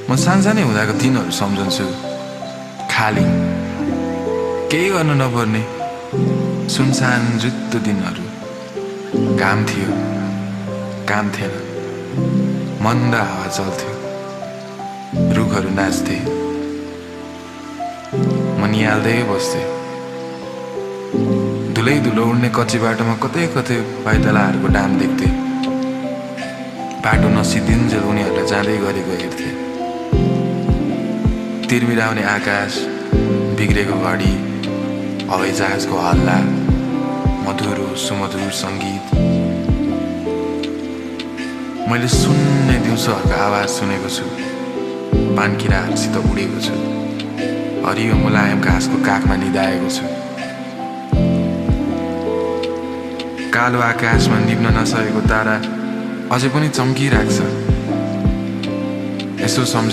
म सानसानै हुँदाको दिनहरू सम्झन्छु। खाली केही गर्नु नपर्ने सुनसान जुत्तो दिनहरू। घाम थियो, काम थिएन, मन्द हावा चल्थ्यो, रुखहरू नाच्थे, म निहाल्दै बस्थे। धुलै धुलो उड्ने कच्ची बाटोमा कतै कतै पाइतलाहरूको डाम देख्थे। बाटो नसिद्धिन्जेल उनीहरूलाई जाँदै गरेको हेर्थे। तिरबिराउने आकाश, बिग्रेको घडी, हवाईजहाजको हल्ला, मधुर सुमधुर सङ्गीत। मैले सुन्ने दिउँसोहरूको आवाज सुनेको छु, पानकिराहरूसित उडेको छु, हरियो मुलायम घाँसको काखमा निदाएको छु। कालो आकाशमा निप्न नसकेको तारा अझै पनि चम्किरहेको छ। यसो सम्झ